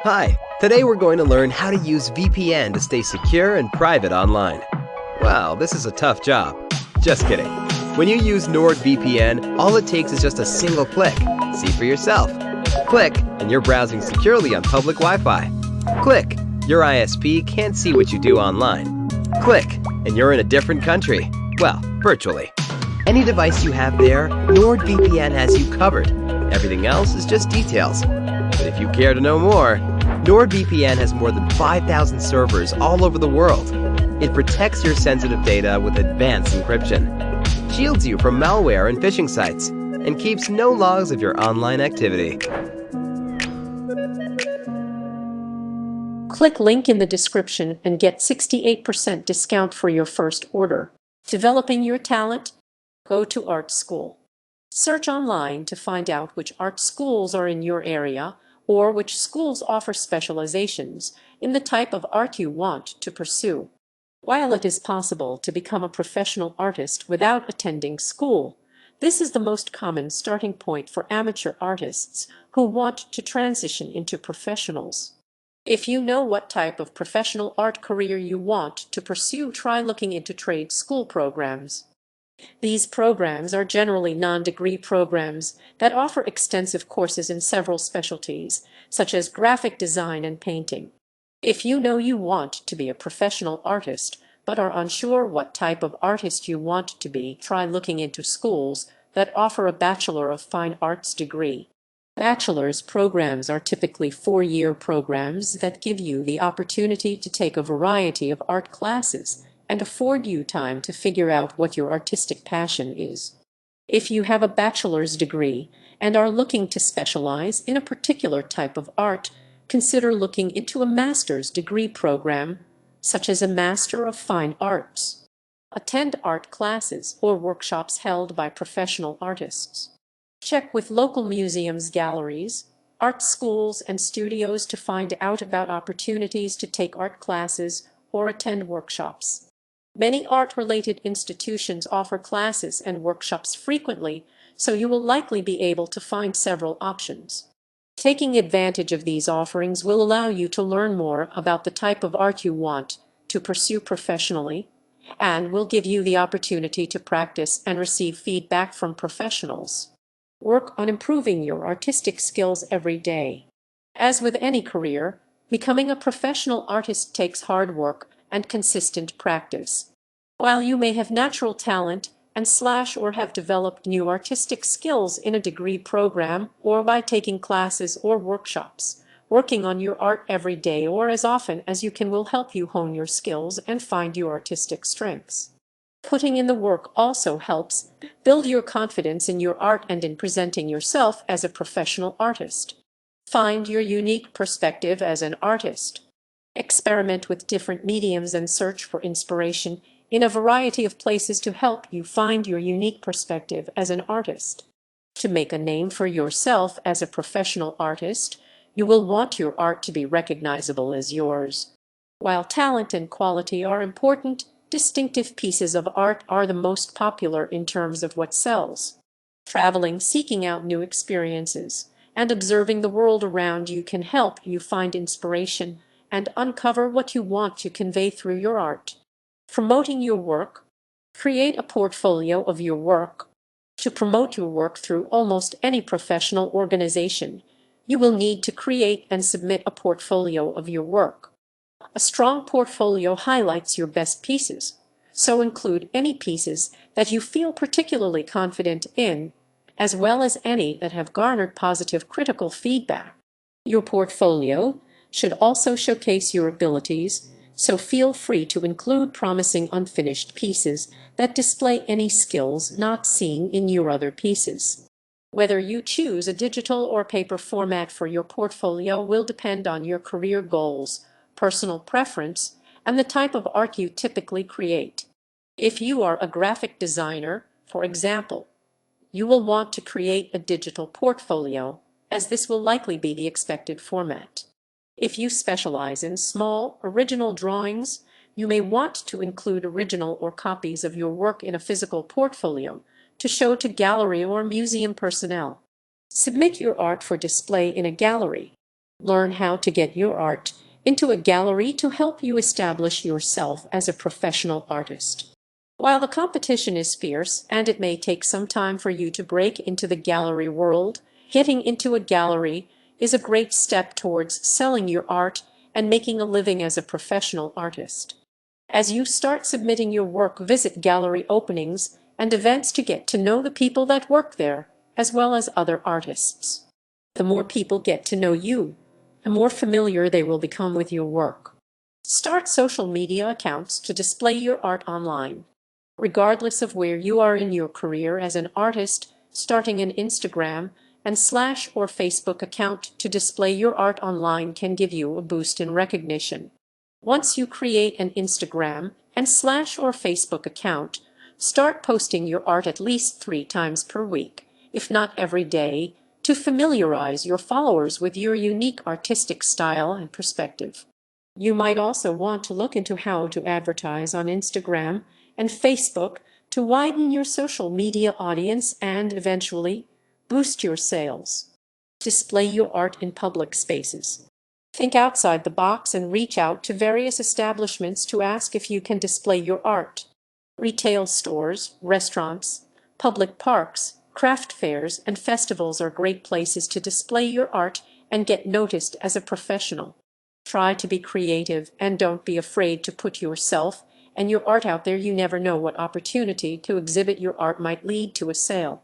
Hi, today we're going to learn how to use VPN to stay secure and private online. Wow, this is a tough job. Just kidding. When you use NordVPN, all it takes is just a single click. See for yourself. Click, and you're browsing securely on public Wi-Fi. Click, your ISP can't see what you do online. Click, and you're in a different country. Well, virtually. Any device you have there, NordVPN has you covered. Everything else is just details. But if you care to know more, NordVPN has more than 5,000 servers all over the world. It protects your sensitive data with advanced encryption, shields you from malware and phishing sites, and keeps no logs of your online activity. Click link in the description and get 68% discount for your first order. Developing your talent? Go to art school. Search online to find out which art schools are in your area or which schools offer specializations in the type of art you want to pursue. While it is possible to become a professional artist without attending school, this is the most common starting point for amateur artists who want to transition into professionals. If you know what type of professional art career you want to pursue, try looking into trade school programs. These programs are generally non-degree programs that offer extensive courses in several specialties, such as graphic design and painting. If you know you want to be a professional artist, but are unsure what type of artist you want to be, try looking into schools that offer a Bachelor of Fine Arts degree. Bachelor's programs are typically four-year programs that give you the opportunity to take a variety of art classes and afford you time to figure out what your artistic passion is. If you have a bachelor's degree and are looking to specialize in a particular type of art, consider looking into a master's degree program, such as a Master of Fine Arts. Attend art classes or workshops held by professional artists. Check with local museums, galleries, art schools, and studios to find out about opportunities to take art classes or attend workshops. Many art-related institutions offer classes and workshops frequently, so you will likely be able to find several options. Taking advantage of these offerings will allow you to learn more about the type of art you want to pursue professionally, and will give you the opportunity to practice and receive feedback from professionals. Work on improving your artistic skills every day. As with any career, becoming a professional artist takes hard work and consistent practice. While you may have natural talent or have developed new artistic skills in a degree program or by taking classes or workshops, working on your art every day or as often as you can will help you hone your skills and find your artistic strengths. Putting in the work also helps build your confidence in your art and in presenting yourself as a professional artist. Find your unique perspective as an artist. Experiment with different mediums and search for inspiration in a variety of places to help you find your unique perspective as an artist. To make a name for yourself as a professional artist, you will want your art to be recognizable as yours. While talent and quality are important, distinctive pieces of art are the most popular in terms of what sells. Traveling, seeking out new experiences, and observing the world around you can help you find inspiration and uncover what you want to convey through your art. Promoting your work. Create a portfolio of your work. To promote your work through almost any professional organization, you will need to create and submit a portfolio of your work. A strong portfolio highlights your best pieces, so include any pieces that you feel particularly confident in, as well as any that have garnered positive critical feedback. Your portfolio should also showcase your abilities, so feel free to include promising unfinished pieces that display any skills not seen in your other pieces. Whether you choose a digital or paper format for your portfolio will depend on your career goals, personal preference, and the type of art you typically create. If you are a graphic designer, for example, you will want to create a digital portfolio, as this will likely be the expected format. If you specialize in small, original drawings, you may want to include original or copies of your work in a physical portfolio to show to gallery or museum personnel. Submit your art for display in a gallery. Learn how to get your art into a gallery to help you establish yourself as a professional artist. While the competition is fierce and it may take some time for you to break into the gallery world, getting into a gallery is a great step towards selling your art and making a living as a professional artist. As you start submitting your work, visit gallery openings and events to get to know the people that work there, as well as other artists. The more people get to know you, the more familiar they will become with your work. Start social media accounts to display your art online. Regardless of where you are in your career as an artist, starting an Instagram and slash or Facebook account to display your art online can give you a boost in recognition. Once you create an Instagram and slash or Facebook account, start posting your art at least 3 times per week, if not every day, to familiarize your followers with your unique artistic style and perspective. You might also want to look into how to advertise on Instagram and Facebook to widen your social media audience and eventually boost your sales. Display your art in public spaces. Think outside the box and reach out to various establishments to ask if you can display your art. Retail stores, restaurants, public parks, craft fairs, and festivals are great places to display your art and get noticed as a professional. Try to be creative and don't be afraid to put yourself and your art out there. You never know what opportunity to exhibit your art might lead to a sale.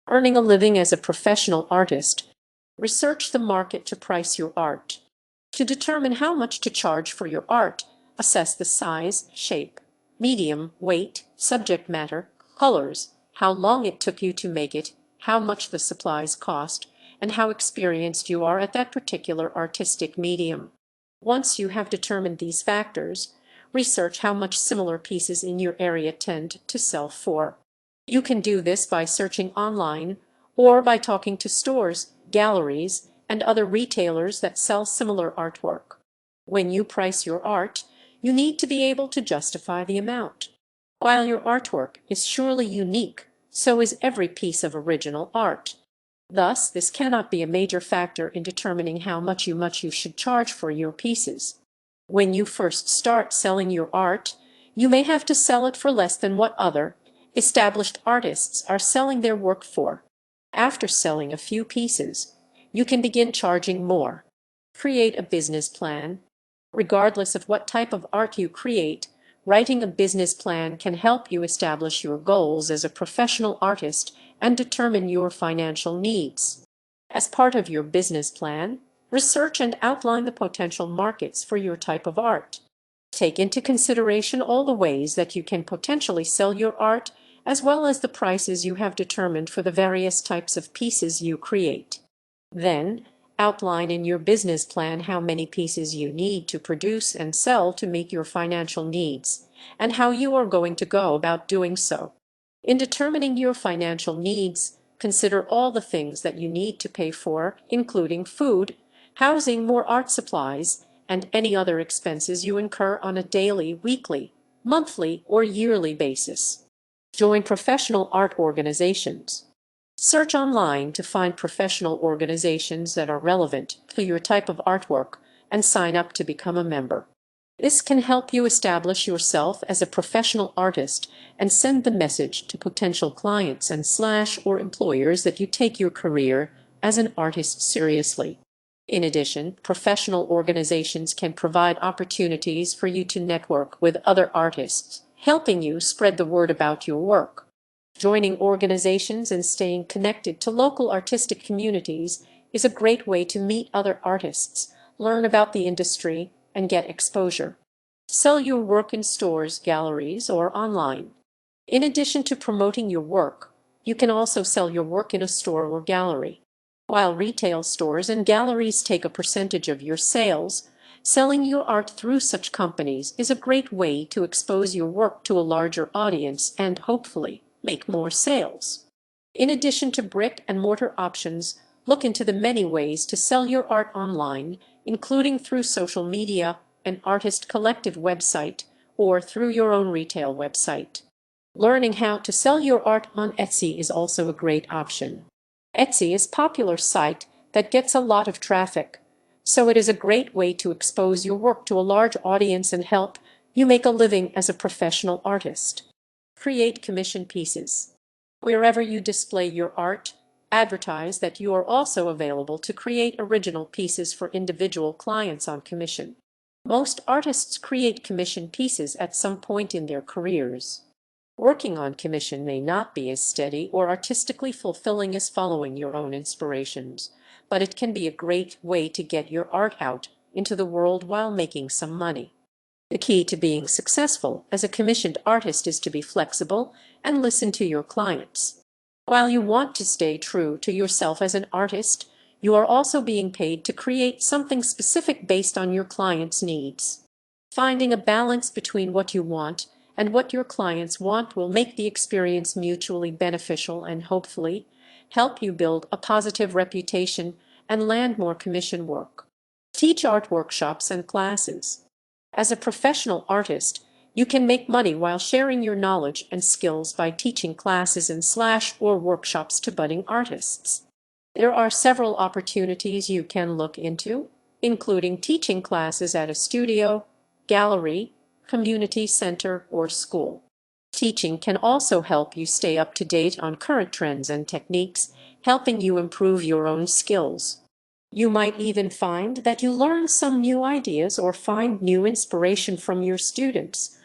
Earning a living as a professional artist. Research the market to price your art. To determine how much to charge for your art, assess the size, shape, medium, weight, subject matter, colors, how long it took you to make it, how much the supplies cost, and how experienced you are at that particular artistic medium. Once you have determined these factors, research how much similar pieces in your area tend to sell for. You can do this by searching online or by talking to stores, galleries, and other retailers that sell similar artwork. When you price your art, you need to be able to justify the amount. While your artwork is surely unique, so is every piece of original art. Thus, this cannot be a major factor in determining how much you should charge for your pieces. When you first start selling your art, you may have to sell it for less than what other established artists are selling their work for. After selling a few pieces, you can begin charging more. Create a business plan. Regardless of what type of art you create, writing a business plan can help you establish your goals as a professional artist and determine your financial needs. As part of your business plan, research and outline the potential markets for your type of art. Take into consideration all the ways that you can potentially sell your art, as well as the prices you have determined for the various types of pieces you create. Then, outline in your business plan how many pieces you need to produce and sell to meet your financial needs, and how you are going to go about doing so. In determining your financial needs, consider all the things that you need to pay for, including food, housing, more art supplies, and any other expenses you incur on a daily, weekly, monthly, or yearly basis. Join professional art organizations. Search online to find professional organizations that are relevant to your type of artwork and sign up to become a member. This can help you establish yourself as a professional artist and send the message to potential clients and slash or employers that you take your career as an artist seriously. In addition, professional organizations can provide opportunities for you to network with other artists, helping you spread the word about your work. Joining organizations and staying connected to local artistic communities is a great way to meet other artists, learn about the industry, and get exposure. Sell your work in stores, galleries, or online. In addition to promoting your work, you can also sell your work in a store or gallery. While retail stores and galleries take a percentage of your sales, selling your art through such companies is a great way to expose your work to a larger audience and hopefully make more sales. In addition to brick and mortar options, look into the many ways to sell your art online, including through social media, an artist collective website, or through your own retail website. Learning how to sell your art on Etsy is also a great option. Etsy is a popular site that gets a lot of traffic, So it is a great way to expose your work to a large audience and help you make a living as a professional artist. Create commission pieces. Wherever you display your art, advertise that you are also available to create original pieces for individual clients on commission. Most artists create commission pieces at some point in their careers. Working on commission may not be as steady or artistically fulfilling as following your own inspirations, but it can be a great way to get your art out into the world while making some money. The key to being successful as a commissioned artist is to be flexible and listen to your clients. While you want to stay true to yourself as an artist, you are also being paid to create something specific based on your client's needs. Finding a balance between what you want and what your clients want will make the experience mutually beneficial and hopefully help you build a positive reputation and land more commission work. Teach art workshops and classes. As a professional artist, you can make money while sharing your knowledge and skills by teaching classes and/or workshops to budding artists. There are several opportunities you can look into, including teaching classes at a studio, gallery, community center, or school. Teaching can also help you stay up to date on current trends and techniques, helping you improve your own skills. You might even find that you learn some new ideas or find new inspiration from your students.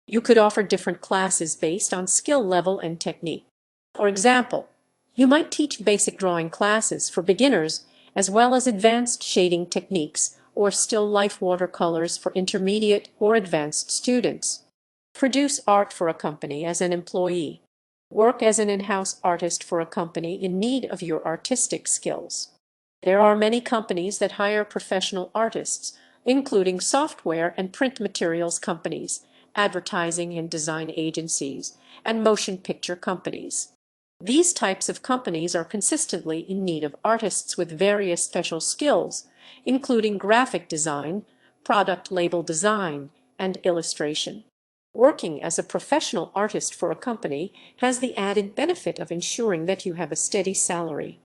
You could offer different classes based on skill level and technique. For example, you might teach basic drawing classes for beginners as well as advanced shading techniques or still life watercolors for intermediate or advanced students. Produce art for a company as an employee. Work as an in-house artist for a company in need of your artistic skills. There are many companies that hire professional artists, including software and print materials companies, advertising and design agencies, and motion picture companies. These types of companies are consistently in need of artists with various special skills, including graphic design, product label design, and illustration. Working as a professional artist for a company has the added benefit of ensuring that you have a steady salary.